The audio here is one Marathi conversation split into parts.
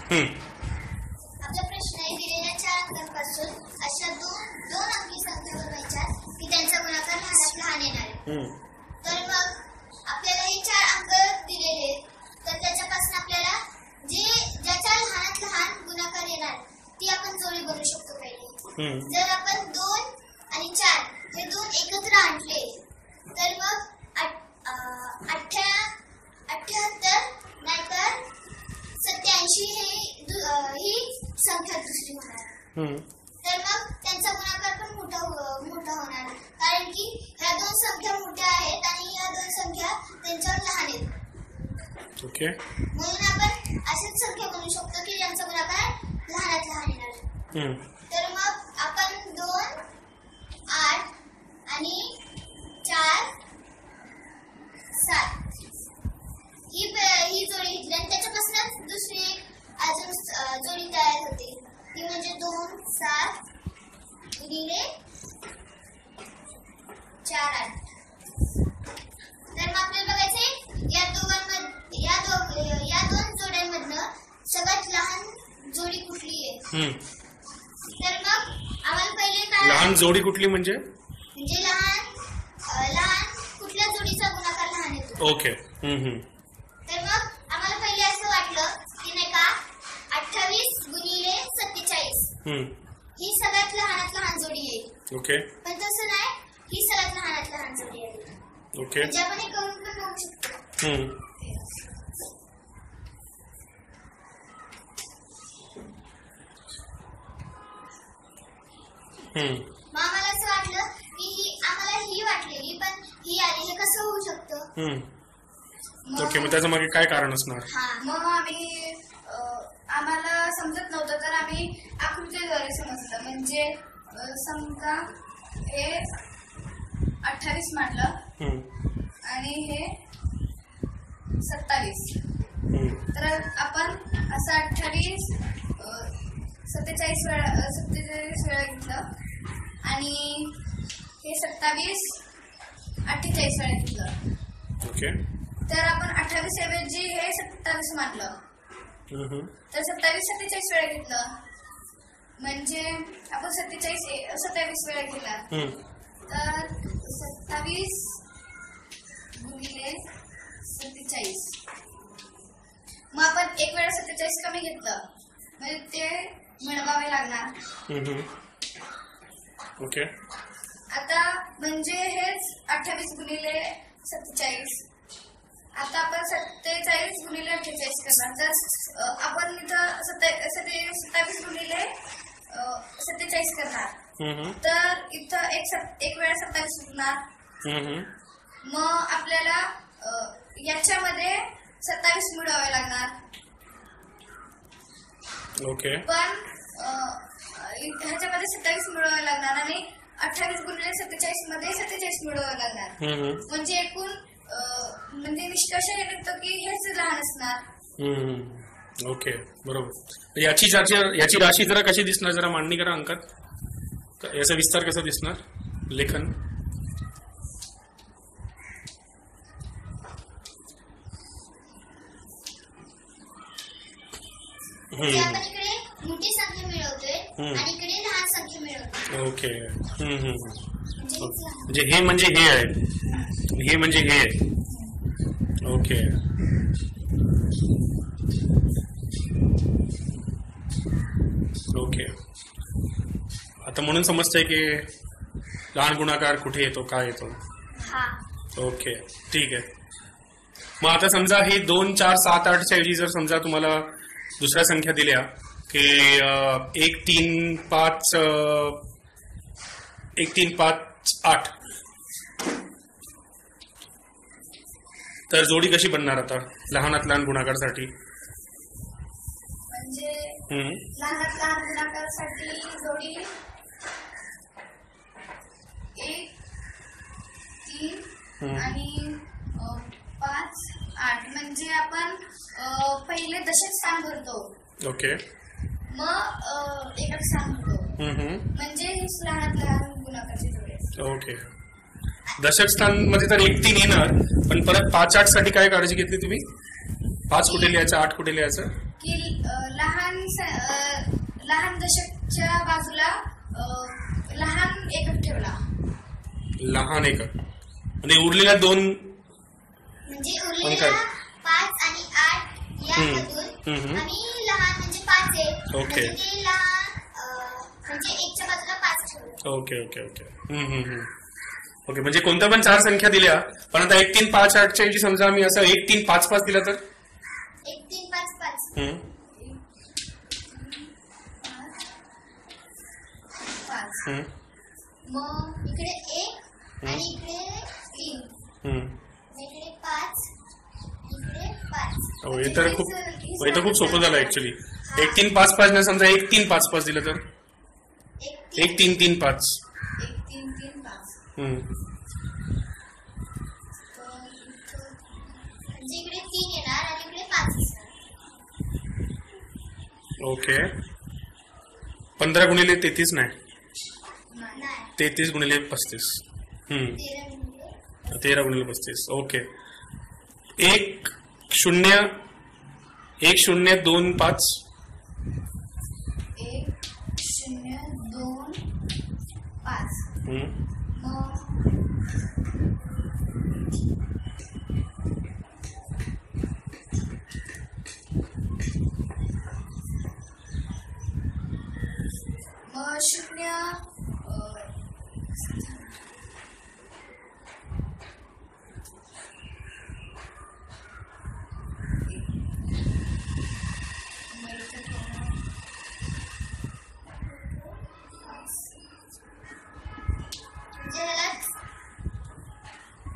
आपला प्रश्न आहे, दिलेल्या 4 अंकांपासून अशा दोन अंकी संख्या बनवायच्या की त्यांचा गुणाकार लहानात लहान येणार आहे. तर मग आपल्याला हे 4 अंक दिलेले, तर त्याच्यापासून आपल्याला ज्याच्या लहानात लहान गुणाकार येणार ती आपण जोडी बनवू शकतो. पहिले जर आपण 2 आणि 4 हे 2 एकत्र आणले तर मग 78 नाहीतर 87 ही संख्या दुसरी होणार. तर मग त्यांचा गुणाकार पण मोठा होणार, कारण की ह्या 2 संख्या मोठ्या आहेत आणि ह्या 2 संख्या त्यांच्यावर लहान आहेत. ओके, म्हणून आपण अशाच संख्या बनवू शकतो की ज्यांचा गुणाकार लहानात लहान येणार. तर मग आपण 2, 8 आणि 4, 7 ही जोडी घेतली आणि त्याच्यापासूनच दुसरी एक अजून जोडी तयार होते, ती म्हणजे 2, 7 गुणिले 4, 8. तर मग आपल्याला बघायचंय या 2 जोड्यांमधनं सगळ्यात लहान जोडी कुठली आहे. तर मग आम्हाला पहिले काय, लहान जोडी कुठली म्हणजे लहान कुठल्या जोडीचा गुणाकार लहान येतो. ओके. तर मग आम्हाला पहिले असं वाटलं की नाही का 28 गुणिले 47 ही सगळ्यात लहानात लहान जोडी आहे. ओके, पण तसं नाही, ही सगळ्यात लहानात लहान जोडी आहे. ओके, म्हणजे आपण हे करून पण बघू शकतो. मग आम्हाला असं वाटलं की आम्हाला ही वाटलेली पण ही आली, हे कसं होऊ शकतं. ओके, मग त्याच्या मागे काय कारण असणार. मग आम्हाला समजत नव्हतं, तर आम्ही आकृतीद्वारे समजलं. म्हणजे समजा हे 28 मांडलं आणि हे 27. तर आपण असं 28 47 वेळा घेतलं आणि हे 27 48 वेळा घेतलं. ओके, तर आपण 28 ऐवजी हे 27 मानलं. तर 27 47 वेळा घेतलं म्हणजे आपण 27 वेळा केला. तर 27 गुणिले 47. मग आपण एक वेळा 47 कमी घेतलं म्हणजे ते मिळवावे लागणार. ओके, आता म्हणजे हेच 28 गुणिले 47. आता आपण 47 गुणिले 48 करणार. तर आपण इथं 27 गुणिले 47 करणार. तर इथं एक वेळा 27 होणार. मग आपल्याला याच्यामध्ये 27 मिळवावे लागणार. ओके, पण ह्याच्यामध्ये 27 मिळवावे लागणार आणि 28 गुणिले 47 मध्ये 47 मिळवावे लागणार. म्हणजे एकूण म्हणजे निष्कर्ष हे निघतो की हेच लहान असणार. ओके, बरोबर. याची राशी जरा कशी दिसणार, जरा मांडणी करा अंकात. याचा विस्तार कसा दिसणार, लेखन. आपण इकडे मोठी संख्या मिळवतोय आणि इकडे लहान संख्या मिळवतोय. ओके, म्हणजे हे म्हणजे हे आहे, हे म्हणजे हे आहे. Okay, okay. आता म्हणून समजतंय की लहान गुणाकार कुठे येतो, काय येतो. ओके, ठीक आहे. मग आता समजा हे 2, 4, 7, 8 च्या ऐवजी जर समजा तुम्हाला दुसऱ्या संख्या दिल्या की 1, 3, 5 1, 3, 5, 8, तर जोडी कशी बनणार आता लहानात लहान गुणाकारसाठी. म्हणजे लहानात लहान गुणाकारासाठी जोडी 1, 3 आणि 5, 8. म्हणजे आपण पहिले दशक स्थान भरतो. ओके, मग एकक स्थान भरतो. म्हणजे लहानात लहान गुणाकारची जोडी. ओके, दशक स्थान मध्ये तर 1, 3 येणार, पण परत 5, 8 साठी काय काळजी घेतली तुम्ही. 5 कुठे लिहायचं, 8 कुठे लिहायचं. की लहान लहान दशकच्या बाजूला लहान एकक ठेवला. लहान एकक आणि उरलेल्या दोन म्हणजे उरलेल्या 5 आणि 8 यामधून आम्ही लहान म्हणजे 5 आहे. ओके. म्हणजे ते लहान म्हणजे 1च्या बाजूला 5 ठेवलं. Okay okay okay. ओके म्हणजे कोणत्या पण 4 संख्या दिल्या पण आता 1 3 5 8 च्या ऐवजी समजा आम्ही असं 1 3 5 5 दिला तर 1 3 5 5. 5. मग इकडे 1 आणि इकडे 3. इकडे 5 इकडे 5. हे तर खूप सोपं झालं ऍक्च्युली. 1 3 5 5 न समजा 1 3 5 5 दिलं तर 1 3 3 5. 1 3 3 5. म्हणजे इकडे 3 येणार आणि इकडे 5 असणार. ओके. 15 गुणिले 33 नाही, नाही 33 गुणिले 35. 13 गुणिले 35. ओके. 1 0 1 0 2 5. 1 0 2 5. मग 0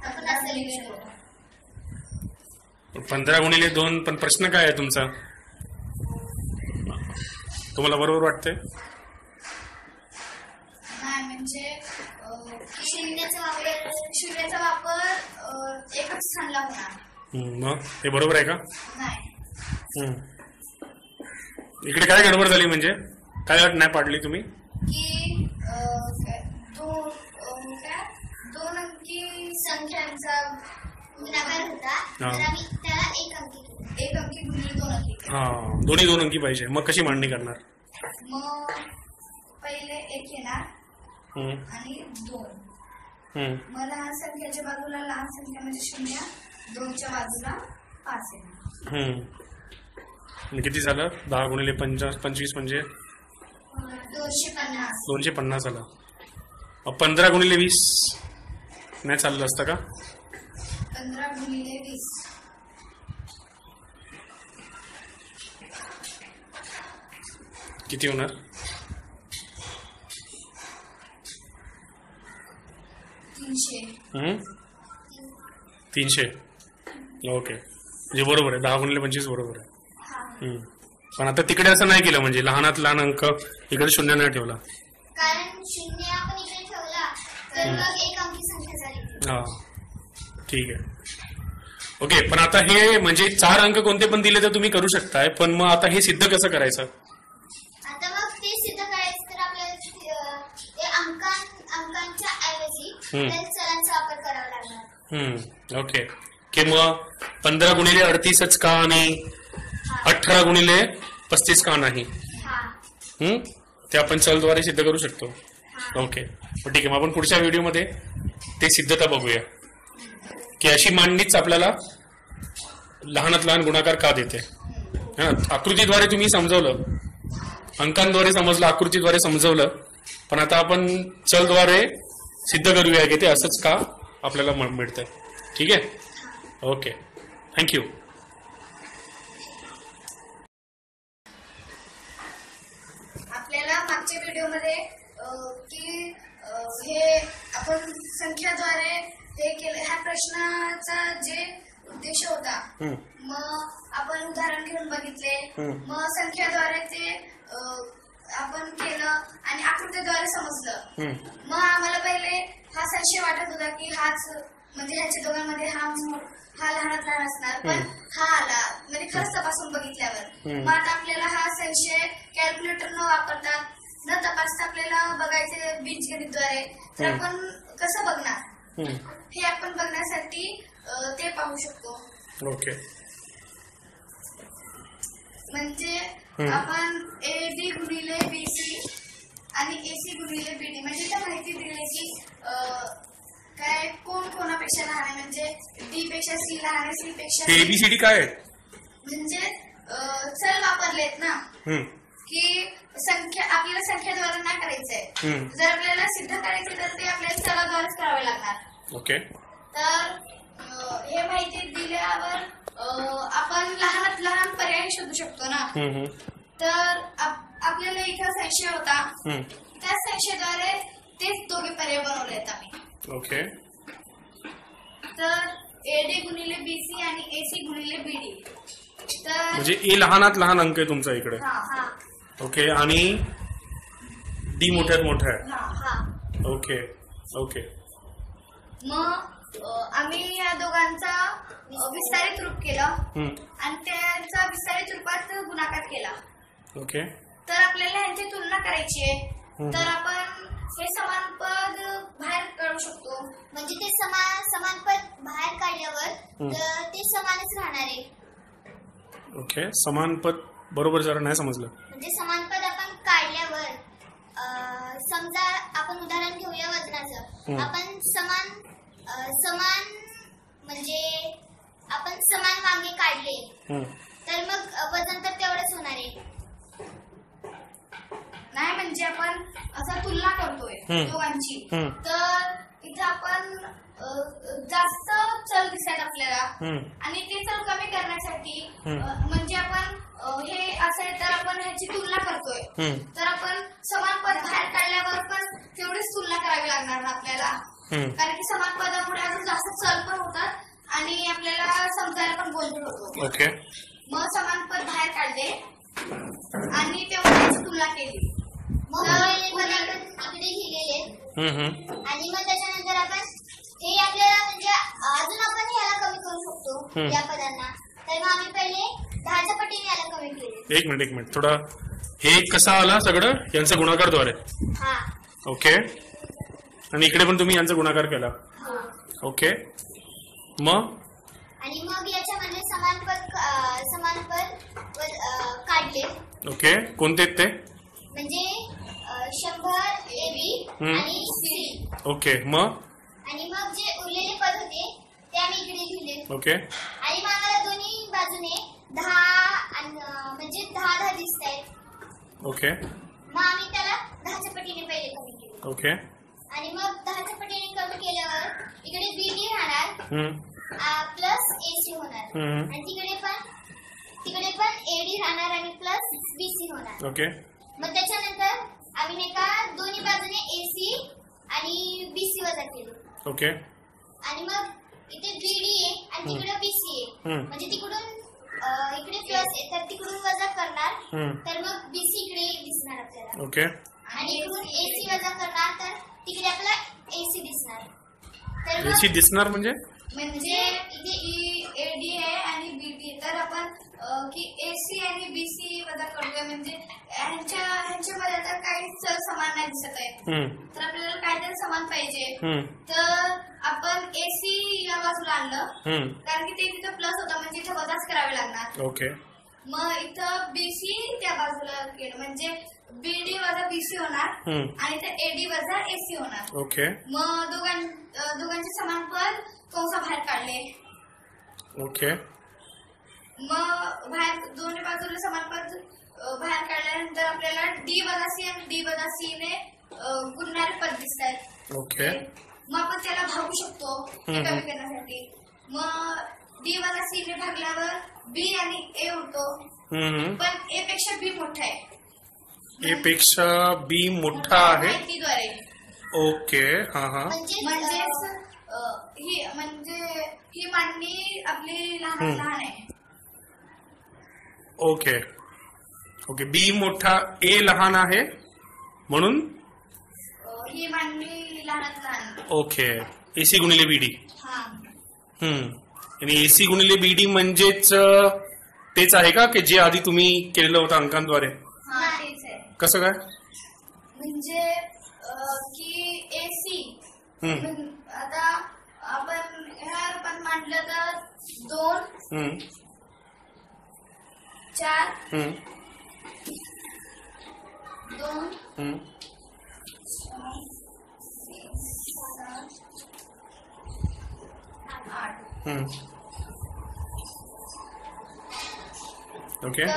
आपण असं लिहितो. 15 गुणिले 2. पण प्रश्न काय आहे तुमचा? तुम्हाला बरोबर वाटतंय? नाही म्हणजे शून्याचा वापर एकच स्थानला होणार. मग हे बरोबर आहे का? नाही. इकडे काय गडबड झाली म्हणजे काय अट नाही पाडली तुम्ही? की दोन अंकी संख्यांचा गुणाकार होता तर आम्ही त्याला 1 अंकी केलं. 1 अंकी गुणिले 2 अंकी. दोन्ही 2 अंकी पाहिजे. मग कशी मांडणी करणार? मग पहिले 1 येणार आणि 2. मग लहान संख्याच्या बाजूला लहान संख्या म्हणजे 0, 2च्या बाजूला 5 येणार. किती झालं? 10 गुणिले 25 म्हणजे 250. 250 झालं. 15 गुणिले 20 नाही चाललं असतं का? 15 गुणिले 20. किती होणार? 300. ओके म्हणजे बरोबर आहे. 10 गुणिले 25 बरोबर आहे. पण आता तिकडे असं नाही केलं म्हणजे लहानात लहान अंक इकडे 0 नाही ठेवला. कारण 0 आपण इकडे ठेवला तर मग 1 अंकी संख्या झाली. ठीक आहे. ओके. पण आता हे म्हणजे 4 अंक कोणते पण दिले तर तुम्ही करू शकताय. पण मग आता हे सिद्ध कसं करायचं? आता मग ते सिद्ध करायचं तर आपल्याला ते अंकांच्या ऐवजी चलांचा वापर करावा लागणार. ओके. की मग 15 गुणिले 38च का आणि 18 गुणिले 35 का नाही? ते आपण चलद्वारे सिद्ध करू शकतो. ओके. ठीक आहे. मग आपण पुढच्या व्हिडिओमध्ये ते सिद्धता बघूया की अशी मांडणीच आपल्याला लहानात लहान गुणाकार का देते. आकृतीद्वारे तुम्ही समजवलं, अंकांद्वारे समजलं, आकृतीद्वारे समजवलं. पण आता आपण चलद्वारे सिद्ध करूया की ते असंच का आपल्याला मिळतं. ठीक आहे. ओके. थँक्यू. आपल्याला मागच्या व्हिडिओमध्ये की हे आपण संख्याद्वारे हे केलं, ह्या प्रश्नाचा जे उद्देश होता मग आपण उदाहरण घेऊन बघितले. मग संख्याद्वारे ते आपण केलं आणि आकृतीद्वारे समजलं. मग आम्हाला पहिले हा संशय वाटत होता की हाच म्हणजे ह्याच्या दोघांमध्ये हा लहानात लहान असणार. पण हा आला म्हणजे खरंच तपासून बघितल्यावर मग आता आपल्याला हा संशय कॅल्क्युलेटर न वापरता न तपासता आपल्याला बघायचे बीजगणितद्वारे. तर आपण कसं बघणार हे आपण बघण्यासाठी ते पाहू शकतो. ओके. म्हणजे आपण एडी गुणिले बीसी आणि एसी गुणिले बीडी म्हणजे त्या माहिती दिली की काय कोण कोणापेक्षा लहान आहे, म्हणजे डी पेक्षा सी लहान आहे, सी पेक्षा एबीसीडी काय आहे म्हणजे चल वापरलेत ना की संख्या आपल्याला संख्येद्वारे नाही करायचंय. जर आपल्याला सिद्ध करायचे तर ते आपल्याला चलाद्वारेच करावे लागणार. ओके. तर हे माहिती दिल्यावर आपण लहानात लहान पर्याय शोधू शकतो ना. तर आपल्याला इथं संशय होता, त्या संशयाद्वारे तेच दोघे पर्याय बनवले आहेत आम्ही. ओके. तर एडी गुणिले बीसी आणि एसी गुणिले बीडी. तर म्हणजे ए लहानात लहान अंक आहे तुमचा इकडे. ओके. आणि डी मोठ्यात मोठा आहे. Okay okay. मग आम्ही या दोघांचा विस्तारित रूप केला आणि त्यांचा विस्तारित रूपात गुणाकार केला. ओके. तर आपल्याला ह्यांची तुलना करायची आहे. तर आपण हे समान पद बाहेर काढू शकतो. म्हणजे ते समान पद बाहेर काढल्यावर ते समानच राहणार आहे. ओके. समान पद बरोबर जरा नाही समजलं. म्हणजे समान पद आपण काढल्यावर समजा आपण उदाहरण घेऊया वजनाचं. आपण समान म्हणजे आपण समान वांगे काढले तर मग वजन तर तेवढंच होणार आहे. नाही म्हणजे आपण असं तुलना करतोय दोघांची. तर इथे आपण जास्त चल दिसतात आपल्याला आणि ते चल कमी करण्यासाठी म्हणजे आपण हे असं आहे तर आपण ह्याची तुलना करतोय. तर आपण समान पद बाहेर काढल्यावर पण तेवढीच तुलना करावी लागणार आपल्याला, कारण की समान पदामुळे अजून जास्त चल पण होतात आणि आपल्याला समजायला पण गोंधळ होतो. ओके. मग समान पद बाहेर काढले आणि तेव्हा तुलना केली. मग इकडे लिहिलेले आणि मग त्याच्यानंतर आपण हे आपल्याला म्हणजे अजून आपण ह्याला कमी करू शकतो या पदांना. तर मग आम्ही पहिले 10च्या पटीने याला कमी केले. एक मिनिट थोडा हे कसा आला सगळं यांचा गुणाकारद्वारे. ओके. आणि इकडे पण तुम्ही यांचा गुणाकार केला. ओके. मग आणि मग याच्यामध्ये समान पद काढले. ओके. कोणते ते म्हणजे 100 एबी आणि सी. ओके. मग आणि मग जे उरलेले पद होते ते आम्ही इकडे लिहिले. ओके. आणि मग आम्हाला दोन्ही बाजूने 10 म्हणजे 10 दिसत आहेत. ओके. मग आम्ही त्याला 10च्या पटीने पहिले कमी केले. ओके. आणि मग 10च्या पटीने कमी केल्यावर इकडे बीडी राहणार प्लस एसी होणार आणि तिकडे पण एडी राहणार आणि प्लस बीसी होणार. ओके. मग त्याच्यानंतर आम्ही नाही का दोन्ही बाजूने एसी आणि बीसी वजा केले. ओके. आणि मग इथे बीडी आहे आणि तिकडे बीसी आहे. म्हणजे तिकडून इकडे प्लस आहे तर तिकडून वजा करणार तर मग बीसी इकडे दिसणार आपल्याला. ओके. आणि इकडून एसी वजा करणार तर तिकडे आपला एसी दिसणार. तर एसी दिसणार म्हणजे इथे एडी आहे आणि बीडी. तर आपण की एसी आणि बीसी वजा करतोय म्हणजे ह्यांच्यामध्ये आता काही चल समान नाही दिसत आहे. तर आपल्याला काहीतरी समान पाहिजे. तर आपण एसी या बाजूला आणलं कारण की ते तिथं प्लस होता म्हणजे इथं वजाच करावे लागणार. ओके. मग इथं बीसी त्या बाजूला केलं म्हणजे बीडी वजा बीसी होणार आणि इथं एडी वजा एसी होणार. ओके. मग दोघांचे समान पद कंसा बाहेर काढले. ओके. मग बाहेर दोन्ही बाजूला समान पद बाहेर काढल्यानंतर आपल्याला डी वजा सी आणि डी वजा सी ने गुणणारे पद दिसत आहेत. ओके. मग आपण त्याला भागू शकतो कमी करण्यासाठी. मग डी वजा सी ने भागल्यावर बी आणि ए होतो पण ए पेक्षा बी मोठा आहे. ए पेक्षा बी मोठा आहे माहितीद्वारे. ओके. हा हा. म्हणजेच ही मांडणी आपली लहान लहान आहे. ओके. ओके. बी मोठा ए लहान आहे म्हणून ही मांडणी लहानात लहान. ओके. एसी गुणिले बीडी. हा. आणि एसी गुणिले बीडी म्हणजेच तेच आहे का की जे आधी तुम्ही केलेलं होतं अंकांद्वारे. हा तेच आहे. कसं काय म्हणजे की एसी आता आपण ह्या रूपात मांडलं तर 2 4 2 8. ओके. तर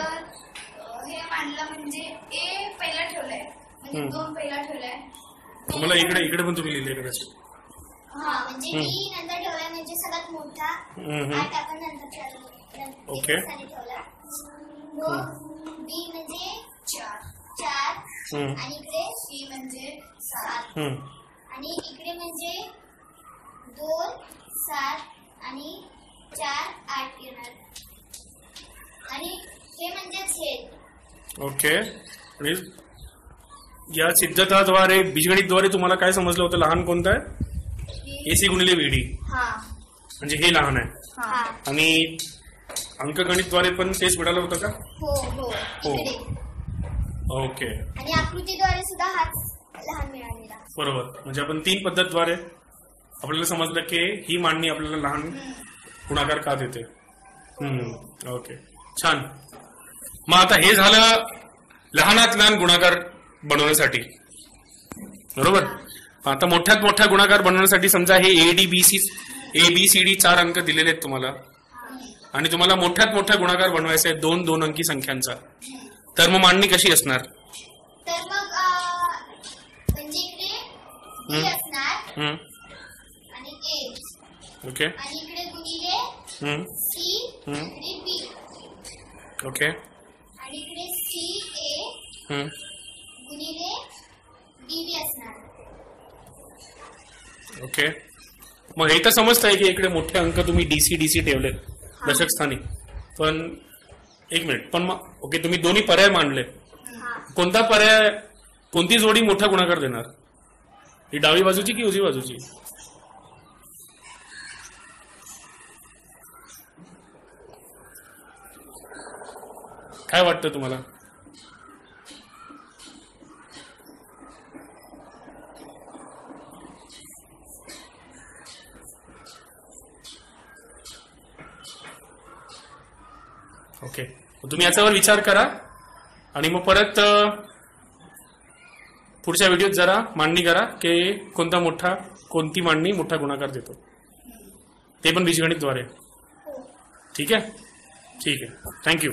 हे मांडलं म्हणजे ए पहिला ठेवलाय म्हणजे 2 पहिला ठेवलाय. तुम्हाला इकडे पण तुम्ही लिहिले कदाचित. हा म्हणजे बी नंतर ठेवलाय म्हणजे सगळ्यात मोठा 8 आपण नंतर ठेवला. ओके. ठेवला. मग बी म्हणजे 4 आणि इकडे सी म्हणजे 7 आणि इकडे म्हणजे 2 7 आणि 4 8 येणार आणि हे म्हणजे छेद. ओके. आणि या सिद्धताद्वारे बीजगणितद्वारे तुम्हाला काय समजलं होतं? लहान कोणतं आहे? एसी गुणिले व्हीडी. म्हणजे हे लहान आहे. आणि अंकगणितद्वारे पण तेच मिळालं होतं का? हो. ओके. आणि आकृतीद्वारे सुद्धा हाच लहान मिळालेला. बरोबर. म्हणजे आपण 3 पद्धतद्वारे आपल्याला समजलं की ही मांडणी आपल्याला लहान गुणाकार का देते. ओके, छान. मग आता हे झालं लहानात लहान गुणाकार बनवण्यासाठी, बरोबर. आता मोठ्यात मोठा गुणाकार बनवण्यासाठी समजा हे ABCD 4 अंक दिलेले आहेत तुम्हाला आणि तुम्हाला मोठ्यात मोठा गुणाकार बनवायचा आहे 2 अंकी संख्यांचा. तर मग मांडणी कशी असणार? तर मग म्हणजे इकडे बी असणार आणि ए. ओके. आणि इकडे गुणिले सी आणि बी. ओके. आणि इकडे सी ए गुणिले डी बी असणार. ओके. मग हे तर समजतंय की इकडे मोठे अंक तुम्ही डीसी ठेवलेत दशक स्थानी. पण एक मिनिट, पण मग ओके तुम्ही दोन्ही पर्याय मांडले. कोणता पर्याय, कोणती जोडी मोठा गुणाकार देणार? ही डावी बाजूची की उजवी बाजूची? काय वाटतं तुम्हाला? ओके. तुम्ही याच्यावर विचार करा आणि मग परत पुढच्या व्हिडिओत जरा मांडणी करा की कोणती मांडणी मोठा गुणाकार देतो, ते पण बीजगणितद्वारे. ठीक आहे. थँक्यू.